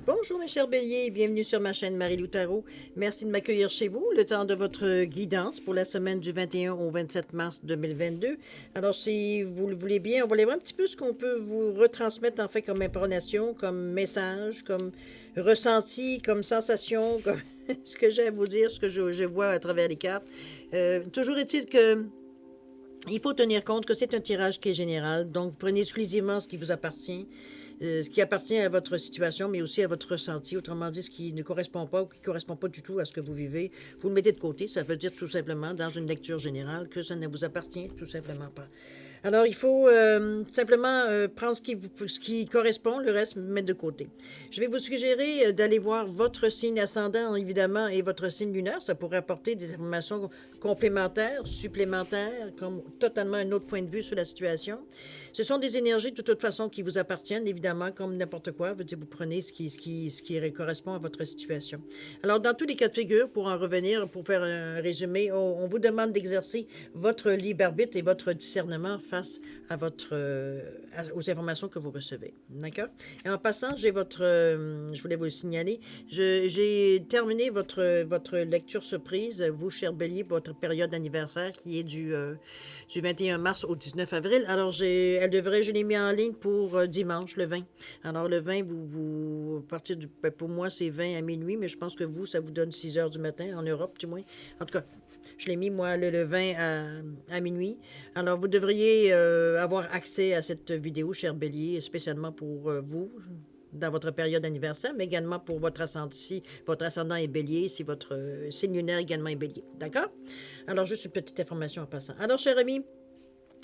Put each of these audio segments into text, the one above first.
Bonjour mes chers béliers, bienvenue sur ma chaîne Marie-Lou Tarot. Merci de m'accueillir chez vous, le temps de votre guidance pour la semaine du 21 au 27 mars 2022. Alors si vous le voulez bien, on va aller voir un petit peu ce qu'on peut vous retransmettre en fait comme information, comme message, comme ressenti, comme sensation, comme ce que j'ai à vous dire, ce que je vois à travers les cartes. Toujours est-il que il faut tenir compte que c'est un tirage qui est général, donc vous prenez exclusivement ce qui vous appartient, ce qui appartient à votre situation, mais aussi à votre ressenti. Autrement dit, ce qui ne correspond pas ou qui ne correspond pas du tout à ce que vous vivez, vous le mettez de côté. Ça veut dire tout simplement, dans une lecture générale, que ça ne vous appartient tout simplement pas. Alors, il faut simplement prendre ce qui correspond, le reste, mettre de côté. Je vais vous suggérer d'aller voir votre signe ascendant, évidemment, et votre signe lunaire. Ça pourrait apporter des informations complémentaires, supplémentaires, comme totalement un autre point de vue sur la situation. Ce sont des énergies de toute façon qui vous appartiennent, évidemment, comme n'importe quoi. Vous prenez ce qui correspond à votre situation. Alors, dans tous les cas de figure, pour en revenir, pour faire un résumé, on vous demande d'exercer votre libre arbitre et votre discernement face à aux informations que vous recevez. D'accord? Et en passant, je voulais vous le signaler, j'ai terminé votre lecture surprise, vous, cher Bélier, votre période d'anniversaire qui est du 21 mars au 19 avril. Alors, je l'ai mis en ligne pour dimanche, le 20. Alors, le 20, pour moi, c'est 20 à minuit, mais je pense que vous, ça vous donne 6 heures du matin, en Europe, du moins. En tout cas, je l'ai mis, moi, le 20 à minuit. Alors, vous devriez avoir accès à cette vidéo, cher Bélier, spécialement pour vous, dans votre période d'anniversaire, mais également pour votre ascendant, si votre ascendant est bélier, si votre signe lunaire également est bélier. D'accord? Alors, juste une petite information en passant. Alors, cher ami,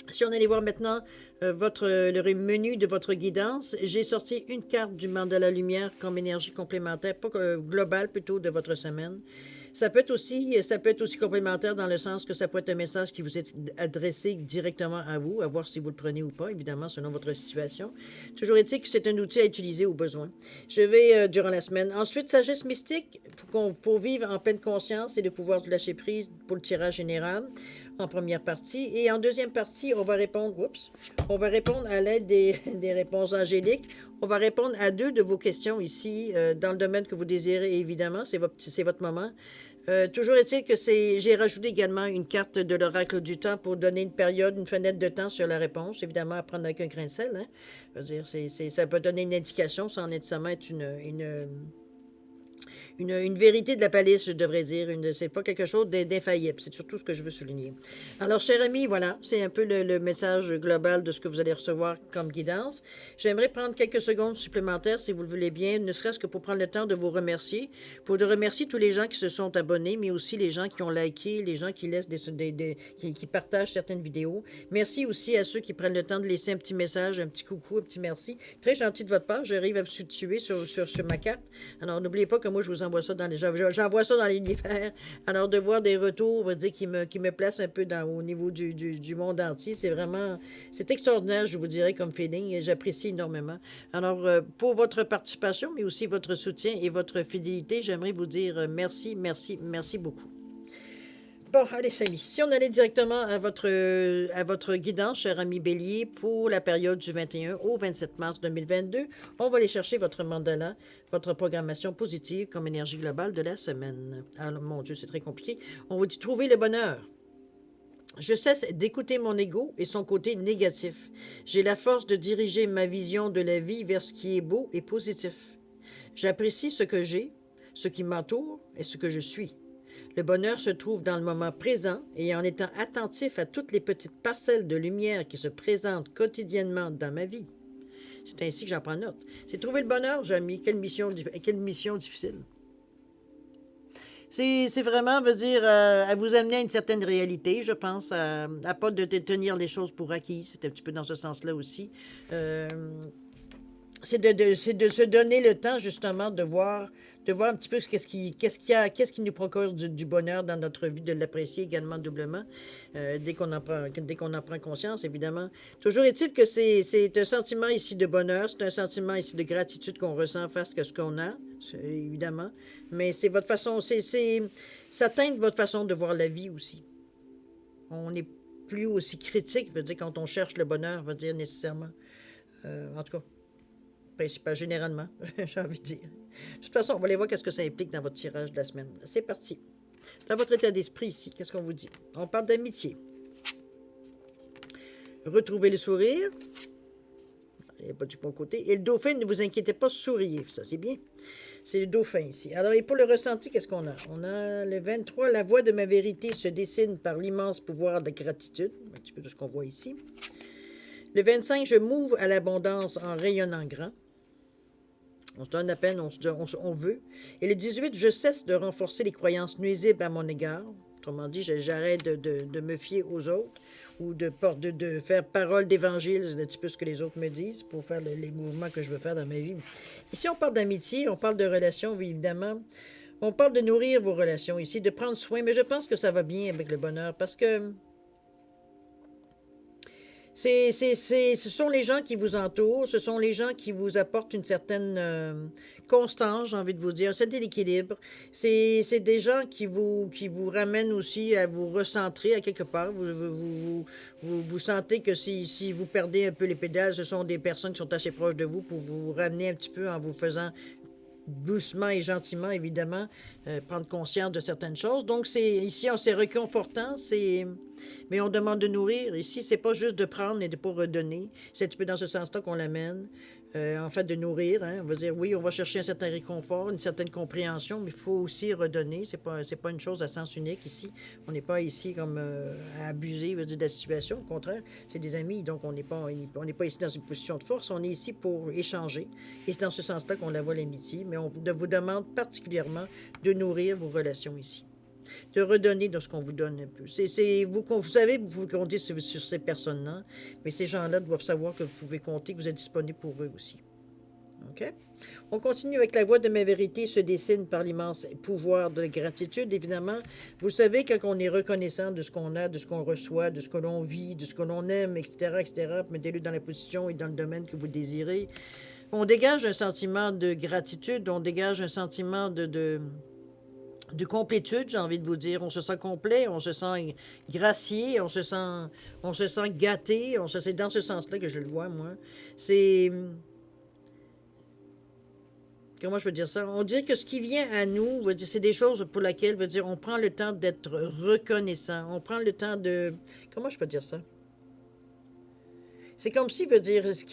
si on allait voir maintenant le menu de votre guidance, j'ai sorti une carte du mandala lumière comme énergie complémentaire, pas globale plutôt, de votre semaine. Ça peut être aussi complémentaire dans le sens que ça peut être un message qui vous est adressé directement à vous, à voir si vous le prenez ou pas, évidemment, selon votre situation. Toujours est-il que c'est un outil à utiliser au besoin. Je vais, durant la semaine. Ensuite, sagesse mystique, pour vivre en pleine conscience et le pouvoir de lâcher prise pour le tirage général, en première partie. Et en deuxième partie, on va répondre à l'aide des réponses angéliques. On va répondre à 2 de vos questions ici, dans le domaine que vous désirez, évidemment. C'est votre moment. Toujours est-il que j'ai rajouté également une carte de l'oracle du temps pour donner une période, une fenêtre de temps sur la réponse. Évidemment, à prendre avec un grain de sel. Hein? Je veux dire, ça peut donner une indication sans nécessairement être une vérité de la palisse, je devrais dire. C'est pas quelque chose d'infaillible. C'est surtout ce que je veux souligner. Alors, cher ami, voilà, c'est un peu le message global de ce que vous allez recevoir comme guidance. J'aimerais prendre quelques secondes supplémentaires, si vous le voulez bien, ne serait-ce que pour prendre le temps de vous remercier, pour de remercier tous les gens qui se sont abonnés, mais aussi les gens qui ont liké, les gens qui laissent qui partagent certaines vidéos. Merci aussi à ceux qui prennent le temps de laisser un petit message, un petit coucou, un petit merci. Très gentil de votre part. J'arrive à vous situer sur ma carte. Alors, n'oubliez pas que moi, je vous envoie ça j'envoie ça dans l'univers. Alors, de voir des retours, on va dire, qui me placent un peu au niveau du monde entier, c'est extraordinaire, je vous dirais, comme feeling, et j'apprécie énormément. Alors, pour votre participation, mais aussi votre soutien et votre fidélité, j'aimerais vous dire merci, merci, merci beaucoup. Bon, allez, Samy, si on allait directement à votre guidance, cher ami Bélier, pour la période du 21 au 27 mars 2022, on va aller chercher votre mandala, votre programmation positive comme énergie globale de la semaine. Alors, mon Dieu, c'est très compliqué. On vous dit trouver le bonheur. Je cesse d'écouter mon ego et son côté négatif. J'ai la force de diriger ma vision de la vie vers ce qui est beau et positif. J'apprécie ce que j'ai, ce qui m'entoure et ce que je suis. Le bonheur se trouve dans le moment présent et en étant attentif à toutes les petites parcelles de lumière qui se présentent quotidiennement dans ma vie. C'est ainsi que j'en prends note. C'est trouver le bonheur, j'ai mis. Quelle mission difficile. C'est vraiment, veut dire, à vous amener à une certaine réalité, je pense, à pas de tenir les choses pour acquis. C'est un petit peu dans ce sens-là aussi. Euh, c'est de se donner le temps, justement, de voir un petit peu qu'est-ce qui nous procure du bonheur dans notre vie, de l'apprécier également doublement, dès qu'on en prend conscience, évidemment. Toujours est-il que c'est un sentiment ici de bonheur, c'est un sentiment ici de gratitude qu'on ressent face à ce qu'on a, évidemment. Mais c'est votre façon, ça teinte votre façon de voir la vie aussi. On n'est plus aussi critique, veut dire, quand on cherche le bonheur, veut dire nécessairement. En tout cas, principal, généralement, j'ai envie de dire. De toute façon, on va aller voir qu'est-ce que ça implique dans votre tirage de la semaine. C'est parti. Dans votre état d'esprit ici, qu'est-ce qu'on vous dit? On parle d'amitié. Retrouvez le sourire. Il n'y a pas du bon côté. Et le dauphin, ne vous inquiétez pas, souriez. Ça, c'est bien. C'est le dauphin ici. Alors, et pour le ressenti, qu'est-ce qu'on a? On a le 23, la voix de ma vérité se dessine par l'immense pouvoir de gratitude. Un petit peu de ce qu'on voit ici. Le 25, je m'ouvre à l'abondance en rayonnant grand. On se donne la peine, on veut. Et le 18, je cesse de renforcer les croyances nuisibles à mon égard. Autrement dit, j'arrête de me fier aux autres ou de faire parole d'évangile, c'est un petit peu ce que les autres me disent pour faire les mouvements que je veux faire dans ma vie. Ici, on parle d'amitié, on parle de relations, évidemment. On parle de nourrir vos relations ici, de prendre soin, mais je pense que ça va bien avec le bonheur parce que ce sont les gens qui vous entourent, ce sont les gens qui vous apportent une certaine constance, j'ai envie de vous dire, un certain équilibre. C'est des gens qui vous ramènent aussi à vous recentrer à quelque part. Vous sentez que si vous perdez un peu les pédales, ce sont des personnes qui sont assez proches de vous pour vous ramener un petit peu en vous faisant doucement et gentiment, évidemment, prendre conscience de certaines choses. Donc, ici, c'est réconfortant, mais on demande de nourrir. Ici, c'est pas juste de prendre et de pas redonner. C'est un petit peu dans ce sens-là qu'on l'amène. En fait, de nourrir. Hein. On va dire, oui, on va chercher un certain réconfort, une certaine compréhension, mais il faut aussi redonner. C'est pas une chose à sens unique ici. On n'est pas ici comme à abuser de la situation. Au contraire, c'est des amis, donc on n'est pas ici dans une position de force. On est ici pour échanger. Et c'est dans ce sens-là qu'on la voit l'amitié, mais on vous demande particulièrement de nourrir vos relations ici. De redonner de ce qu'on vous donne un peu. Vous savez, vous pouvez compter sur ces personnes-là, mais ces gens-là doivent savoir que vous pouvez compter, que vous êtes disponible pour eux aussi. OK? On continue avec la voix de ma vérité se dessine par l'immense pouvoir de la gratitude, évidemment. Vous savez, quand on est reconnaissant de ce qu'on a, de ce qu'on reçoit, de ce que l'on vit, de ce que l'on aime, etc., mettez-le dans la position et dans le domaine que vous désirez. On dégage un sentiment de gratitude, on dégage un sentiment de complétude, j'ai envie de vous dire. On se sent complet, on se sent gracié, on se sent gâté. C'est dans ce sens-là que je le vois, moi. C'est... Comment je peux dire ça? On dirait que ce qui vient à nous, c'est des choses pour lesquelles, on prend le temps d'être reconnaissant. On prend le temps de... Comment je peux dire ça? C'est comme si, ce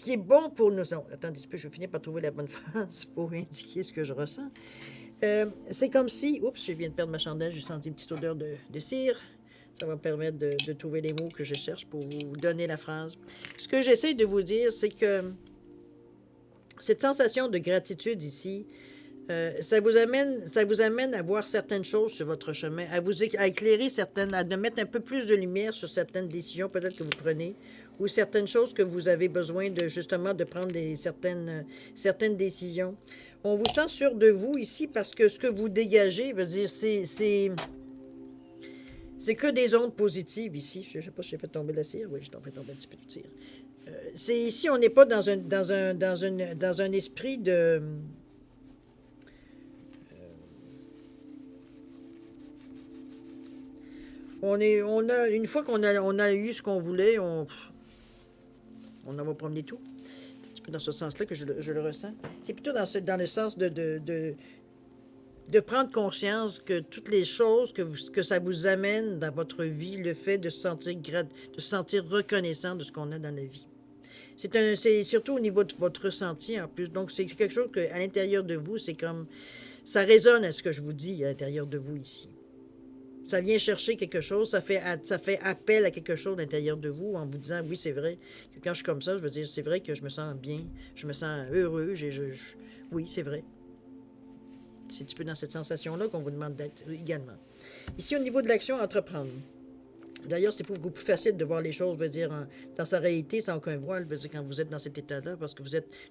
qui est bon pour nous... Non, attendez un peu, je vais finir par trouver la bonne phrase pour indiquer ce que je ressens. C'est comme si... Oups, je viens de perdre ma chandelle, j'ai senti une petite odeur de cire. Ça va me permettre de trouver les mots que je cherche pour vous donner la phrase. Ce que j'essaie de vous dire, c'est que cette sensation de gratitude ici, ça vous amène à voir certaines choses sur votre chemin, à éclairer à de mettre un peu plus de lumière sur certaines décisions peut-être que vous prenez, ou certaines choses que vous avez besoin de justement de prendre certaines décisions. On vous sent sûr de vous ici parce que ce que vous dégagez, c'est que des ondes positives ici. Je ne sais pas si j'ai fait tomber la cire. Oui, j'ai fait tomber un petit peu de cire. C'est ici, on n'est pas dans un esprit de... une fois qu'on a eu ce qu'on voulait, on en va promener tout. C'est dans ce sens-là que je le ressens. C'est plutôt dans le sens de prendre conscience que toutes les choses que ça vous amène dans votre vie, le fait de se sentir reconnaissant de ce qu'on a dans la vie. C'est surtout au niveau de votre ressenti en plus. Donc, c'est quelque chose qu'à l'intérieur de vous, c'est comme... Ça résonne à ce que je vous dis à l'intérieur de vous ici. Ça vient chercher quelque chose, ça fait appel à quelque chose à l'intérieur de vous en vous disant, oui, c'est vrai, que quand je suis comme ça, je veux dire, c'est vrai que je me sens bien, je me sens heureux, oui, c'est vrai. C'est un petit peu dans cette sensation-là qu'on vous demande d'être également. Ici, au niveau de l'action à entreprendre. D'ailleurs, c'est beaucoup plus facile de voir les choses, dans sa réalité, sans aucun voile, quand vous êtes dans cet état-là, parce que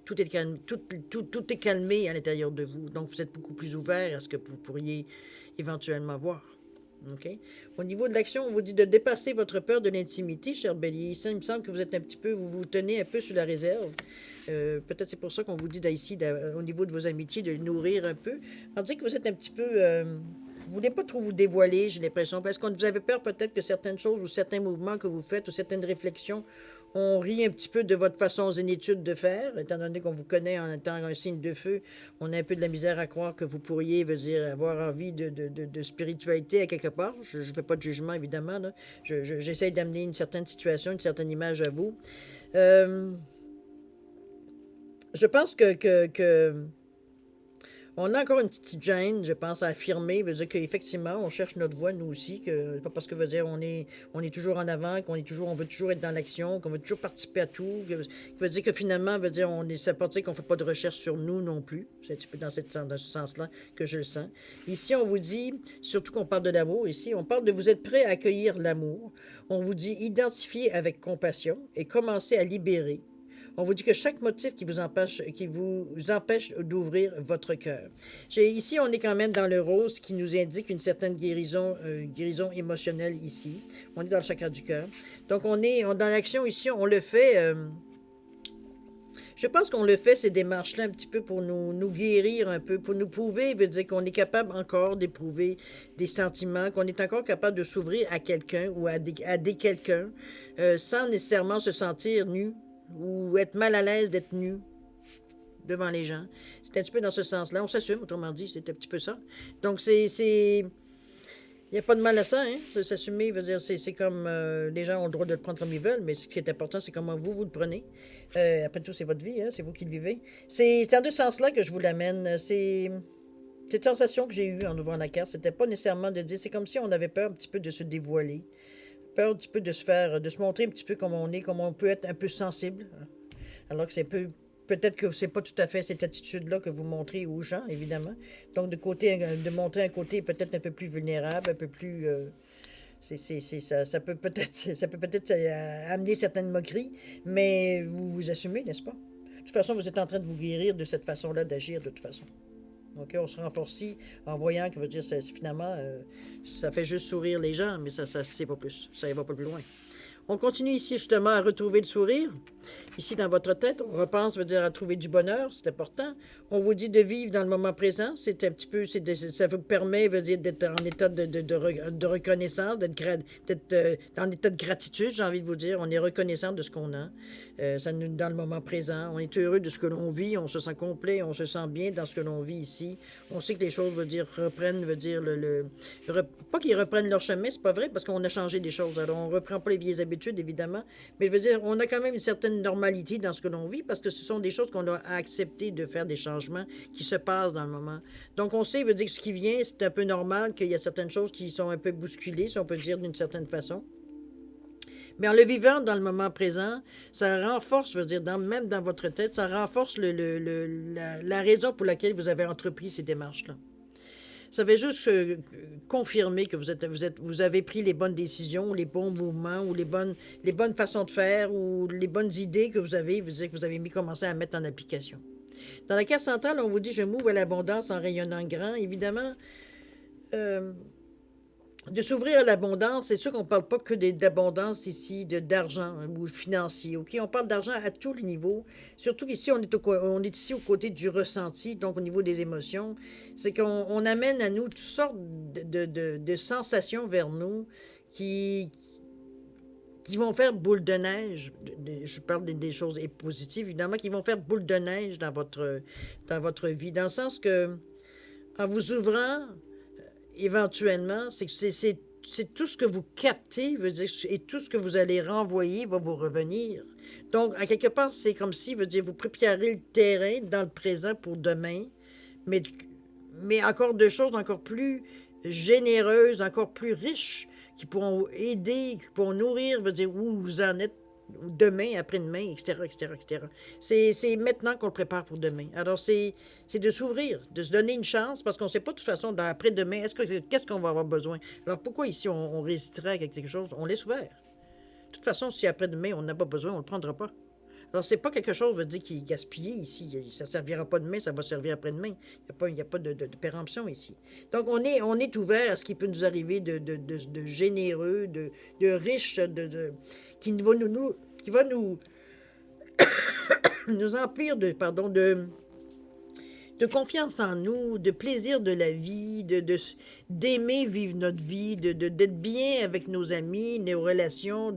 tout est calmé à l'intérieur de vous. Donc, vous êtes beaucoup plus ouvert à ce que vous pourriez éventuellement voir. Okay? Au niveau de l'action, on vous dit de dépasser votre peur de l'intimité, cher Bélier. Ici, il me semble que vous vous tenez un peu sur la réserve. Peut-être c'est pour ça qu'on vous dit ici, au niveau de vos amitiés, de nourrir un peu. On dit que vous êtes un petit peu... vous ne voulez pas trop vous dévoiler, j'ai l'impression, parce que vous avez peur peut-être que certaines choses ou certains mouvements que vous faites ou certaines réflexions On rit un petit peu de votre façon zénitude de faire, étant donné qu'on vous connaît en étant un signe de feu. On a un peu de la misère à croire que vous pourriez, veut dire, avoir envie de spiritualité à quelque part. Je ne fais pas de jugement, évidemment. Là. J'essaie d'amener une certaine situation, une certaine image à vous. Euh, je pense que on a encore une petite gêne, je pense, à affirmer, veut dire qu'effectivement, on cherche notre voie, nous aussi, que pas parce que veut dire on est toujours en avant, on veut toujours être dans l'action, qu'on veut toujours participer à tout, veut dire que finalement, veut dire ça veut dire qu'on fait pas de recherche sur nous non plus. C'est un petit peu dans ce sens-là que je le sens. Ici, on vous dit, surtout qu'on parle de l'amour, ici, on parle de vous êtes prêt à accueillir l'amour. On vous dit identifier avec compassion et commencer à libérer. On vous dit que chaque motif qui vous empêche d'ouvrir votre cœur. Ici, on est quand même dans le rose qui nous indique une certaine guérison émotionnelle ici. On est dans le chakra du cœur. Donc, dans l'action ici, on le fait. Je pense qu'on le fait, ces démarches-là, un petit peu pour nous guérir un peu, pour nous prouver, veut dire qu'on est capable encore d'éprouver des sentiments, qu'on est encore capable de s'ouvrir à quelqu'un ou à des quelqu'un sans nécessairement se sentir nu ou être mal à l'aise d'être nu devant les gens. C'est un petit peu dans ce sens-là. On s'assume, autrement dit, c'est un petit peu ça. Donc, il n'y a pas de mal à ça, hein? De s'assumer, veut dire, c'est comme les gens ont le droit de le prendre comme ils veulent, mais ce qui est important, c'est comment vous le prenez. Après tout, c'est votre vie, hein? C'est vous qui le vivez. C'est dans ce sens-là que je vous l'amène. Cette sensation que j'ai eue en ouvrant la carte, c'était pas nécessairement de dire, c'est comme si on avait peur un petit peu de se dévoiler, peur un petit peu de se montrer un petit peu comme on est, comme on peut être un peu sensible. Alors que peut-être que c'est pas tout à fait cette attitude-là que vous montrez aux gens, évidemment. Donc, de montrer un côté peut-être un peu plus vulnérable, un peu plus... ça peut peut-être amener certaines moqueries, mais vous vous assumez, n'est-ce pas? De toute façon, vous êtes en train de vous guérir de cette façon-là d'agir, de toute façon. OK, on se renforce en voyant que, veut dire, finalement, ça fait juste sourire les gens, mais ça c'est pas plus. Ça ne va pas plus loin. On continue ici justement à retrouver le sourire. Ici, dans votre tête, on repense, veut dire à trouver du bonheur, c'est important. On vous dit de vivre dans le moment présent, c'est un petit peu, ça vous permet, veut dire, d'être en état de reconnaissance, d'être en état de gratitude, j'ai envie de vous dire. On est reconnaissant de ce qu'on a, dans le moment présent. On est heureux de ce que l'on vit, on se sent complet, on se sent bien dans ce que l'on vit ici. On sait que les choses, veut dire, pas qu'ils reprennent leur chemin, c'est pas vrai, parce qu'on a changé des choses. Alors, on reprend pas les vieilles habitudes, évidemment, mais je veux dire, on a quand même une certaine normalité dans ce que l'on vit, parce que ce sont des choses qu'on a accepté de faire des changements qui se passent dans le moment. Donc, on sait, veut dire que ce qui vient, c'est un peu normal, qu'il y a certaines choses qui sont un peu bousculées, si on peut dire d'une certaine façon. Mais en le vivant dans le moment présent, ça renforce, je veux dire, même dans votre tête, ça renforce la raison pour laquelle vous avez entrepris ces démarches-là. Ça veut juste confirmer que vous avez pris les bonnes décisions, les bons mouvements, ou les bonnes façons de faire, ou les bonnes idées que vous avez commencé à mettre en application. Dans la carte centrale, on vous dit « Je m'ouvre à l'abondance en rayonnant grand ». Évidemment, de s'ouvrir à l'abondance, c'est sûr qu'on ne parle pas que d'abondance ici, d'argent ou financier. OK? On parle d'argent à tous les niveaux. Surtout qu'ici, on est ici aux côtés du ressenti, donc au niveau des émotions. C'est qu'on amène à nous toutes sortes de sensations vers nous qui vont faire boule de neige. Je parle des choses positives, évidemment, qui vont faire boule de neige dans votre vie. Dans le sens que, en vous ouvrant éventuellement, c'est tout ce que vous captez, veut dire, et tout ce que vous allez renvoyer va vous revenir. Donc, à quelque part, c'est comme si, veut dire, vous préparez le terrain dans le présent pour demain, mais encore de choses encore plus généreuses, encore plus riches, qui pourront aider, qui pourront nourrir, veut dire, où vous en êtes demain, après-demain, etc., etc., etc. C'est maintenant qu'on le prépare pour demain. Alors, c'est de s'ouvrir, de se donner une chance, parce qu'on ne sait pas de toute façon, après-demain, qu'est-ce qu'on va avoir besoin. Alors, pourquoi ici, on résisterait à quelque chose? On laisse ouvert. De toute façon, si après-demain, on n'a pas besoin, on ne le prendra pas. Alors, c'est pas quelque chose, veut dire, qui est gaspillé ici. Ça ne servira pas demain, ça va servir après-demain. Il n'y a pas de péremption ici. Donc, on est ouvert à ce qui peut nous arriver de généreux, de riche, qui va nous emplir de confiance en nous, de plaisir de la vie, d'aimer vivre notre vie, d'être bien avec nos amis, nos relations,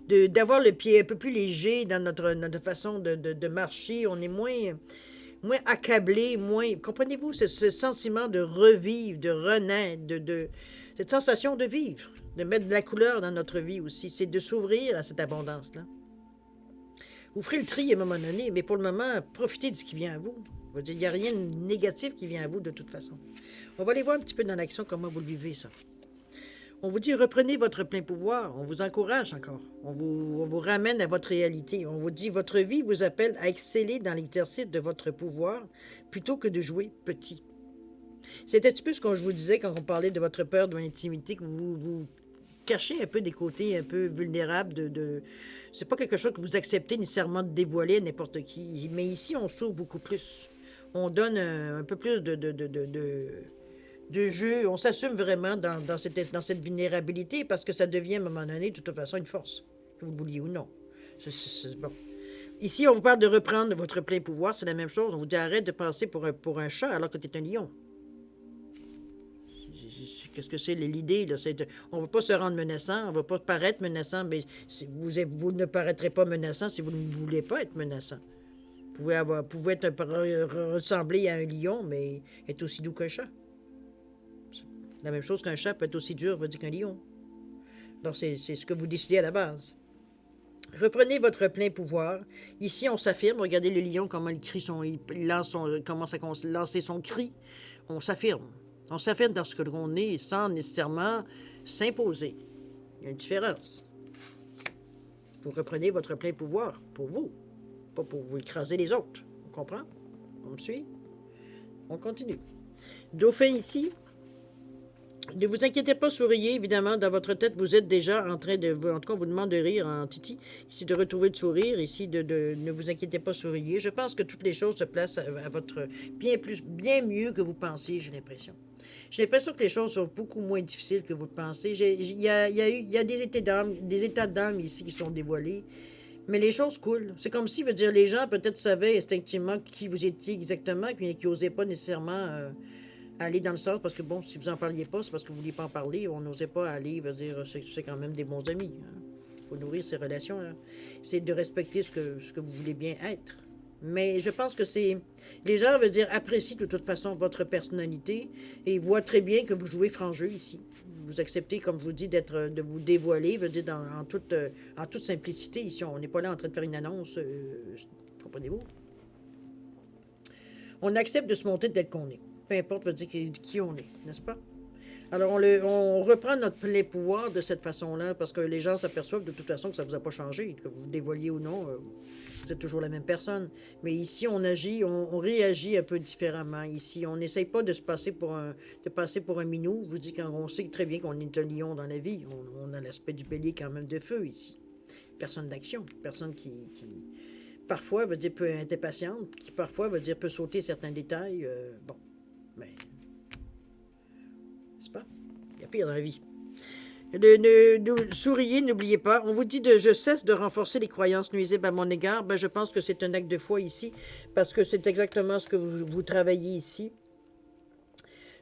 d'avoir le pied un peu plus léger dans notre façon de marcher. On est moins accablé, moins... Comprenez-vous, ce sentiment de revivre, de renaître, cette sensation de vivre, de mettre de la couleur dans notre vie aussi, c'est de s'ouvrir à cette abondance-là. Vous ferez le tri à un moment donné, mais pour le moment, profitez de ce qui vient à vous. Il n'y a rien de négatif qui vient à vous de toute façon. On va aller voir un petit peu dans l'action comment vous le vivez, ça. On vous dit, reprenez votre plein pouvoir. On vous encourage encore. On vous ramène à votre réalité. On vous dit, votre vie vous appelle à exceller dans l'exercice de votre pouvoir plutôt que de jouer petit. C'est un petit peu ce que je vous disais quand on parlait de votre peur de l'intimité, que vous cachez un peu des côtés un peu vulnérables c'est pas quelque chose que vous acceptez nécessairement de dévoiler à n'importe qui. Mais ici, on s'ouvre beaucoup plus. On donne un peu plus de jeu. On s'assume vraiment dans cette vulnérabilité parce que ça devient, à un moment donné, de toute façon, une force, que vous le vouliez ou non. Bon. Ici, on vous parle de reprendre votre plein pouvoir. C'est la même chose. On vous dit arrête de passer pour un chat alors que tu es un lion. Qu'est-ce que c'est l'idée? Là? On ne va pas se rendre menaçant, on ne va pas paraître menaçant, mais vous ne paraîtrez pas menaçant si vous ne voulez pas être menaçant. Vous pouvez ressembler à un lion, mais être aussi doux qu'un chat. La même chose qu'un chat peut être aussi dur, veut dire qu'un lion. Donc, c'est ce que vous décidez à la base. Reprenez votre plein pouvoir. Ici, on s'affirme. Regardez le lion, comment il commence à lancer son cri. On s'affirme. On s'affirme dans ce que l'on est sans nécessairement s'imposer. Il y a une différence. Vous reprenez votre plein pouvoir pour vous, pas pour vous écraser les autres. On comprend? On me suit? On continue. Dauphin ici. Ne vous inquiétez pas, souriez. Évidemment, dans votre tête, vous êtes déjà en train de... En tout cas, on vous demande de rire en titi. Ici, de retrouver le sourire. Ici, ne vous inquiétez pas, souriez. Je pense que toutes les choses se placent à votre... bien mieux que vous pensez, j'ai l'impression. J'ai l'impression que les choses sont beaucoup moins difficiles que vous le pensez. Il y a des états d'âme ici qui sont dévoilés. Mais les choses coulent. C'est comme si, les gens peut-être savaient instinctivement qui vous étiez exactement, puis qui n'osaient pas nécessairement... aller dans le sens, parce que bon, si vous n'en parliez pas, c'est parce que vous ne vouliez pas en parler, on n'osait pas aller, c'est quand même des bons amis. Il faut nourrir ces relations. Hein. C'est de respecter ce que vous voulez bien être. Mais je pense que les gens, apprécient de toute façon votre personnalité et voient très bien que vous jouez franc jeu ici. Vous acceptez, comme je vous dis, de vous dévoiler, en toute simplicité ici. On n'est pas là en train de faire une annonce, comprenez-vous? On accepte de se montrer tel qu'on est. Peu importe, qui on est, n'est-ce pas? Alors, on reprend notre plein pouvoir de cette façon-là, parce que les gens s'aperçoivent de toute façon que ça ne vous a pas changé, que vous dévoiliez ou non, vous êtes toujours la même personne. Mais ici, on réagit un peu différemment. Ici, on n'essaye pas de passer pour un minou. Je vous dis quand on sait très bien qu'on est un lion dans la vie. On a l'aspect du bélier quand même de feu ici. Personne d'action, personne qui parfois peut être impatiente, qui parfois peut sauter certains détails. Bon. Mais, n'est-ce pas? Il y a pire dans la vie. Souriez, n'oubliez pas. On vous dit je cesse de renforcer les croyances nuisibles à mon égard. Je pense que c'est un acte de foi ici, parce que c'est exactement ce que vous travaillez ici.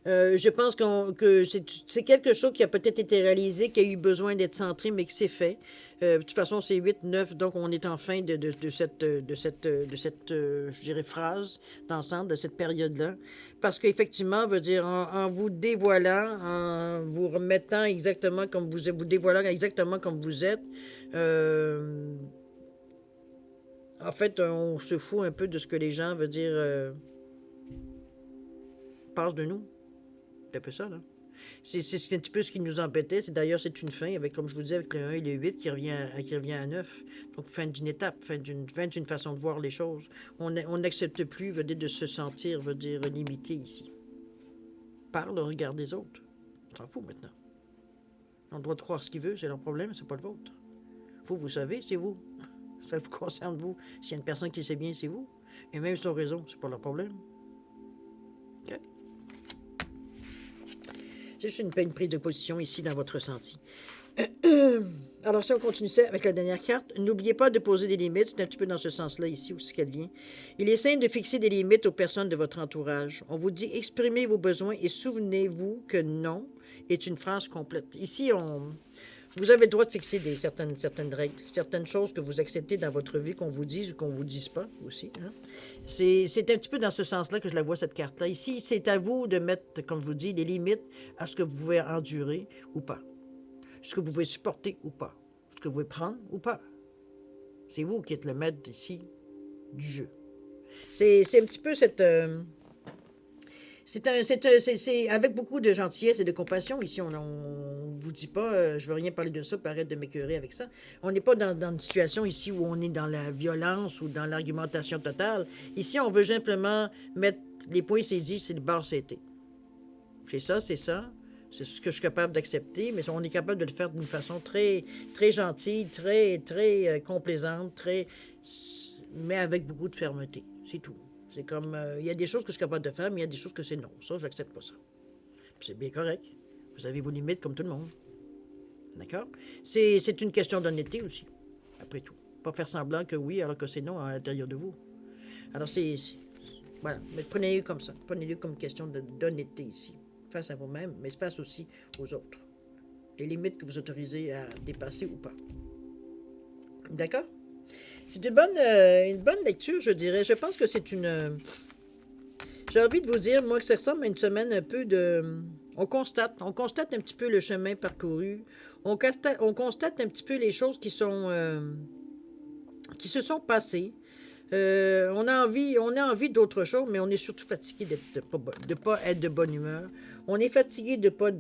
Je pense que c'est quelque chose qui a peut-être été réalisé, qui a eu besoin d'être centré, mais que c'est fait. De toute façon, c'est 8, 9, donc on est en fin de cette je dirais, phrase d'ensemble, de cette période-là. Parce qu'effectivement, en vous dévoilant, en vous remettant exactement comme vous êtes, vous dévoilant exactement comme vous êtes, en fait, on se fout un peu de ce que les gens, pensent de nous. C'est un peu ça, là. C'est un petit peu ce qui nous embêtait. D'ailleurs, c'est une fin, comme je vous disais, avec le 1 et le 8 qui revient à 9. Donc, fin d'une étape, fin d'une façon de voir les choses. On n'accepte plus, de se sentir, limité ici. Par le regard des autres. On s'en fout maintenant. On a le droit de croire ce qu'il veut, c'est leur problème, c'est pas le vôtre. Vous savez, c'est vous. Ça vous concerne, vous. S'il y a une personne qui le sait bien, c'est vous. Et même s'ils ont raison, c'est pas leur problème. OK? C'est juste une prise de position ici dans votre ressenti. Alors, si on continue ça avec la dernière carte, n'oubliez pas de poser des limites. C'est un petit peu dans ce sens-là ici aussi qu'elle vient. Il est sain de fixer des limites aux personnes de votre entourage. On vous dit exprimez vos besoins et souvenez-vous que non est une phrase complète. Ici, vous avez le droit de fixer certaines règles, certaines choses que vous acceptez dans votre vie, qu'on vous dise ou qu'on ne vous dise pas aussi. Hein. C'est un petit peu dans ce sens-là que je la vois, cette carte-là. Ici, c'est à vous de mettre, comme je vous dis, des limites à ce que vous pouvez endurer ou pas. Ce que vous pouvez supporter ou pas. Ce que vous pouvez prendre ou pas. C'est vous qui êtes le maître ici du jeu. C'est un petit peu cette... c'est avec beaucoup de gentillesse et de compassion. Ici, on ne vous dit pas, je veux rien parler de ça, puis arrête de m'écœurer avec ça. On n'est pas dans une situation ici où on est dans la violence ou dans l'argumentation totale. Ici, on veut simplement mettre les points saisis, c'est le bar c'était. C'est ça, c'est ça. C'est ce que je suis capable d'accepter, mais on est capable de le faire d'une façon très, très gentille, très, très complaisante, mais avec beaucoup de fermeté. C'est tout. C'est comme, il y a des choses que je suis capable de faire, mais il y a des choses que c'est non. Ça, j'accepte pas ça. Puis c'est bien correct. Vous avez vos limites comme tout le monde. D'accord? C'est une question d'honnêteté aussi, après tout. Pas faire semblant que oui, alors que c'est non à l'intérieur de vous. Alors voilà, mais prenez-le comme ça. Prenez-le comme une question d'honnêteté ici. Face à vous-même, mais se passe aussi aux autres. Les limites que vous autorisez à dépasser ou pas. D'accord? C'est une bonne lecture, je dirais. Je pense que c'est une... J'ai envie de vous dire, moi, que ça ressemble à une semaine un peu de... On constate un petit peu le chemin parcouru. On constate un petit peu les choses qui se sont passées. On a envie d'autre chose, mais on est surtout fatigué de ne pas être de bonne humeur. On est fatigué de pas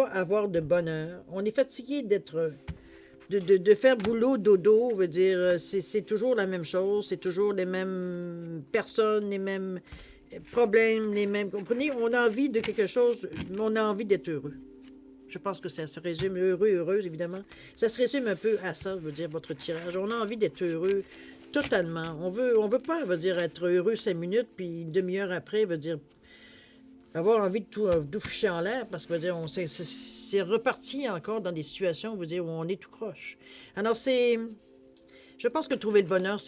avoir de bonheur. On est fatigué de faire boulot, dodo, veut dire, c'est toujours la même chose, c'est toujours les mêmes personnes, les mêmes problèmes, les mêmes... Comprenez, on a envie de quelque chose, mais on a envie d'être heureux. Je pense que ça se résume, heureux, heureuse, évidemment. Ça se résume un peu à ça, je veux dire, votre tirage. On a envie d'être heureux totalement. On veut pas, veut dire, être heureux 5 minutes, puis une demi-heure après, veut dire, avoir envie de tout ficher en l'air, parce que, veut dire, c'est reparti encore dans des situations, veut dire, où on est tout croche. Alors, je pense que trouver le bonheur,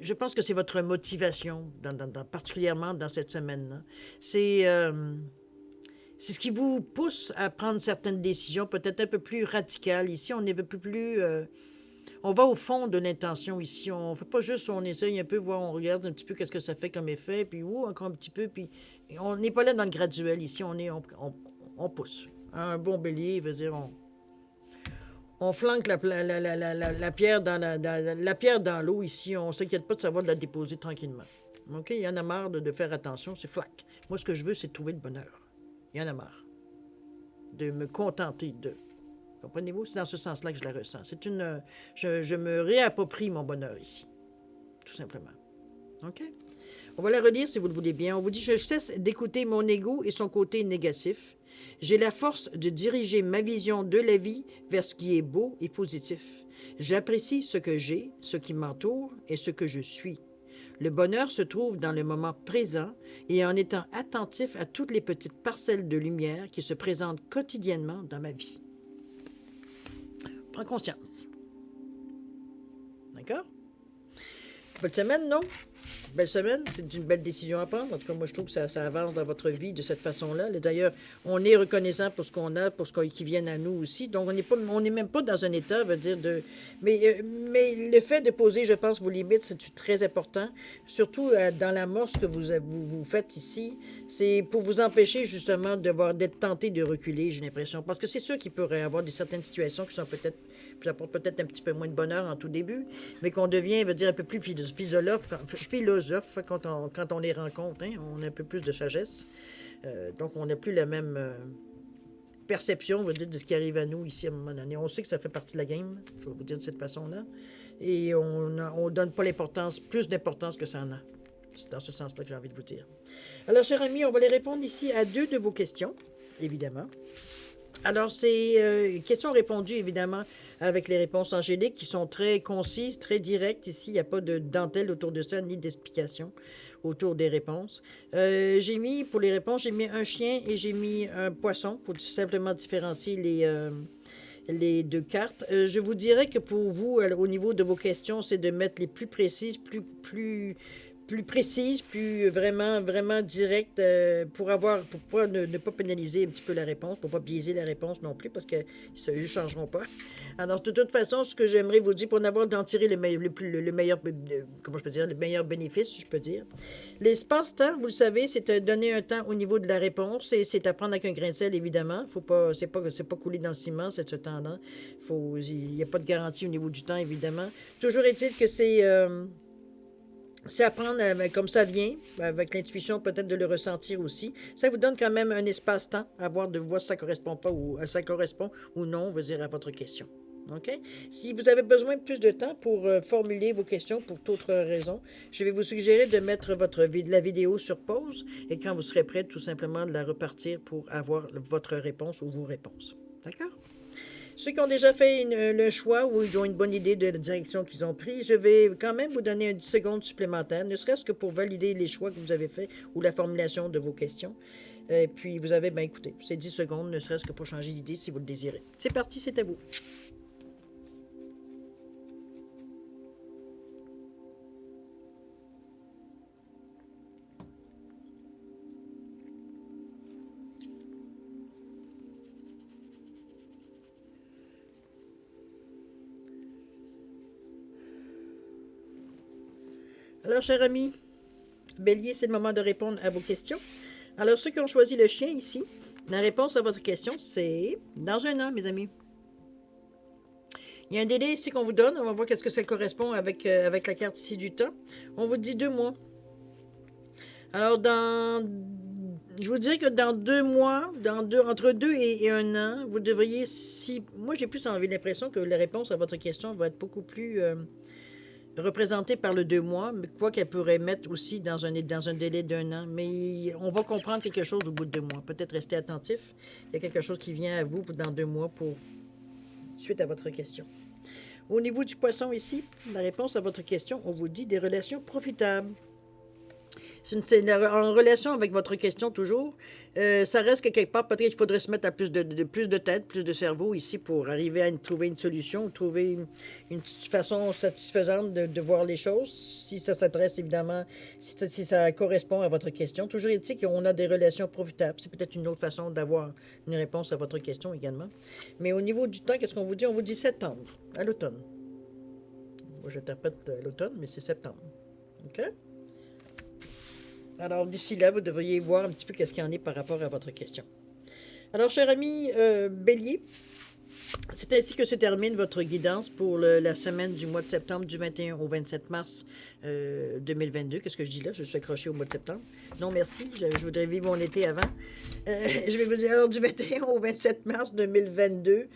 je pense que c'est votre motivation, particulièrement dans cette semaine-là. C'est ce qui vous pousse à prendre certaines décisions, peut-être un peu plus radicales. Ici, on est un peu plus... on va au fond de l'intention ici. On ne fait pas juste, on essaye un peu, voir, on regarde un petit peu qu'est-ce que ça fait comme effet, puis encore un petit peu, puis on n'est pas là dans le graduel ici. On pousse. Un bon bélier, veut dire, on flanque la pierre la pierre dans l'eau ici. On ne s'inquiète pas de savoir de la déposer tranquillement. OK? Il y en a marre de faire attention, c'est flac. Moi, ce que je veux, c'est trouver le bonheur. Il y en a marre de me contenter de... Comprenez-vous? C'est dans ce sens-là que je la ressens. Je me réapproprie mon bonheur ici. Tout simplement. OK? On va la relire si vous le voulez bien. On vous dit, je cesse d'écouter mon ego et son côté négatif. J'ai la force de diriger ma vision de la vie vers ce qui est beau et positif. J'apprécie ce que j'ai, ce qui m'entoure et ce que je suis. Le bonheur se trouve dans le moment présent et en étant attentif à toutes les petites parcelles de lumière qui se présentent quotidiennement dans ma vie. Prends conscience. D'accord? Belle semaine, non? Belle semaine, c'est une belle décision à prendre. En tout cas, moi, je trouve que ça avance dans votre vie de cette façon-là. D'ailleurs, on est reconnaissant pour ce qu'on a, pour ce qui vient à nous aussi. Donc, on n'est même pas dans un état, veut dire, de... Mais le fait de poser, je pense, vos limites, c'est très important. Surtout dans l'amorce que vous faites ici, c'est pour vous empêcher, justement, d'être tenté de reculer, j'ai l'impression. Parce que c'est sûr qu'il pourrait y avoir certaines situations qui sont peut-être... Puis ça apporte peut-être un petit peu moins de bonheur en tout début, mais qu'on devient, veut dire, un peu plus philosophe quand on les rencontre. Hein? On a un peu plus de sagesse. Donc, on n'a plus la même perception, veut dire, de ce qui arrive à nous ici à un moment donné. On sait que ça fait partie de la game, je vais vous dire de cette façon-là. Et on ne donne pas plus d'importance que ça en a. C'est dans ce sens-là que j'ai envie de vous dire. Alors, chers amis, on va les répondre ici à 2 de vos questions, évidemment. Alors, c'est questions répondues, évidemment, avec les réponses angéliques qui sont très concises, très directes. Ici, il n'y a pas de dentelle autour de ça, ni d'explication autour des réponses. J'ai mis, pour les réponses, j'ai mis un chien et j'ai mis un poisson pour tout simplement différencier les deux cartes. Je vous dirais que pour vous, au niveau de vos questions, c'est de mettre les plus précises, plus précises, plus vraiment, vraiment directes pour pas ne pas pénaliser un petit peu la réponse, pour pas biaiser la réponse non plus, parce que ça, ils ne changeront pas. Alors, de toute façon, ce que j'aimerais vous dire, pour d'en tirer le meilleur, comment je peux dire, le meilleur bénéfice, si je peux dire. L'espace-temps, vous le savez, c'est donner un temps au niveau de la réponse et c'est à prendre avec un grain de sel, évidemment. Faut pas, c'est pas coulé dans le ciment, ce temps-là. Il n'y a pas de garantie au niveau du temps, évidemment. Toujours est-il que c'est apprendre comme ça vient, avec l'intuition peut-être de le ressentir aussi. Ça vous donne quand même un espace-temps à voir si ça correspond pas ou ça correspond ou non, on veut dire, à votre question. OK? Si vous avez besoin de plus de temps pour formuler vos questions pour d'autres raisons, je vais vous suggérer de mettre la vidéo sur pause et quand vous serez prêt, tout simplement de la repartir pour avoir votre réponse ou vos réponses. D'accord? Ceux qui ont déjà fait le choix ou ils ont une bonne idée de la direction qu'ils ont pris, je vais quand même vous donner 10 secondes supplémentaires, ne serait-ce que pour valider les choix que vous avez faits ou la formulation de vos questions. Et puis vous avez, écoutez, c'est 10 secondes, ne serait-ce que pour changer d'idée si vous le désirez. C'est parti, c'est à vous. Alors, cher ami, Bélier, c'est le moment de répondre à vos questions. Alors, ceux qui ont choisi le chien ici, la réponse à votre question, c'est dans un an, mes amis. Il y a un délai ici qu'on vous donne. On va voir qu'est-ce que ça correspond avec la carte ici du temps. On vous dit 2 mois. Alors, je vous dirais que dans 2 mois, entre 2 et 1 an, vous devriez, moi j'ai plus l'impression que la réponse à votre question va être beaucoup plus représentée par le 2 mois, mais quoi qu'elle pourrait mettre aussi dans un délai d'1 an. Mais on va comprendre quelque chose au bout de 2 mois. Peut-être rester attentif. Il y a quelque chose qui vient à vous dans 2 mois suite à votre question. Au niveau du poisson ici, la réponse à votre question, on vous dit des relations profitables. C'est en relation avec votre question toujours. Ça reste que quelque part, peut-être qu'il faudrait se mettre à plus de tête, plus de cerveau ici pour arriver à trouver une solution, trouver une façon satisfaisante de voir les choses, si ça s'adresse évidemment, si ça correspond à votre question. Toujours est-il qu'on a des relations profitables. C'est peut-être une autre façon d'avoir une réponse à votre question également. Mais au niveau du temps, qu'est-ce qu'on vous dit? On vous dit septembre, à l'automne. Moi, j'interprète l'automne, mais c'est septembre. OK? Alors, d'ici là, vous devriez voir un petit peu qu'est-ce qu'il y en est par rapport à votre question. Alors, cher ami Bélier, c'est ainsi que se termine votre guidance pour la semaine du mois de septembre, du 21 au 27 mars 2022. Qu'est-ce que je dis là? Je suis accroché au mois de septembre. Non, merci. Je voudrais vivre mon été avant. Je vais vous dire, alors, du 21 au 27 mars 2022.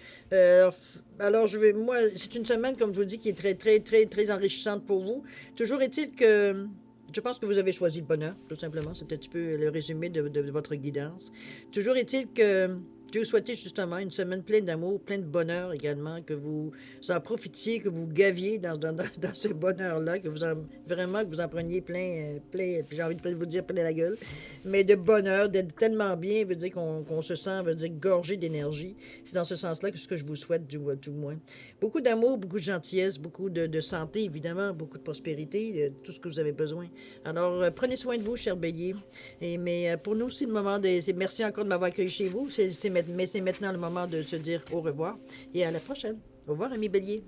Alors, moi, c'est une semaine, comme je vous dis, qui est très, très, très, très enrichissante pour vous. Toujours est-il que je pense que vous avez choisi le bonheur, tout simplement. C'est un petit peu le résumé de votre guidance. Toujours est-il que je vous souhaite justement une semaine pleine d'amour, pleine de bonheur également, que vous en profitiez, que vous gaviez dans ce bonheur-là, que vous en preniez plein, j'ai envie de vous dire plein la gueule, mais de bonheur, d'être tellement bien, veut dire qu'on se sent, veut dire gorgé d'énergie. C'est dans ce sens-là que ce que je vous souhaite, du moins. Beaucoup d'amour, beaucoup de gentillesse, beaucoup de santé, évidemment, beaucoup de prospérité, tout ce que vous avez besoin. Alors, prenez soin de vous, cher Bélier. Mais pour nous, c'est le moment merci encore de m'avoir accueilli chez vous. Mais c'est maintenant le moment de se dire au revoir et à la prochaine. Au revoir, ami Bélier.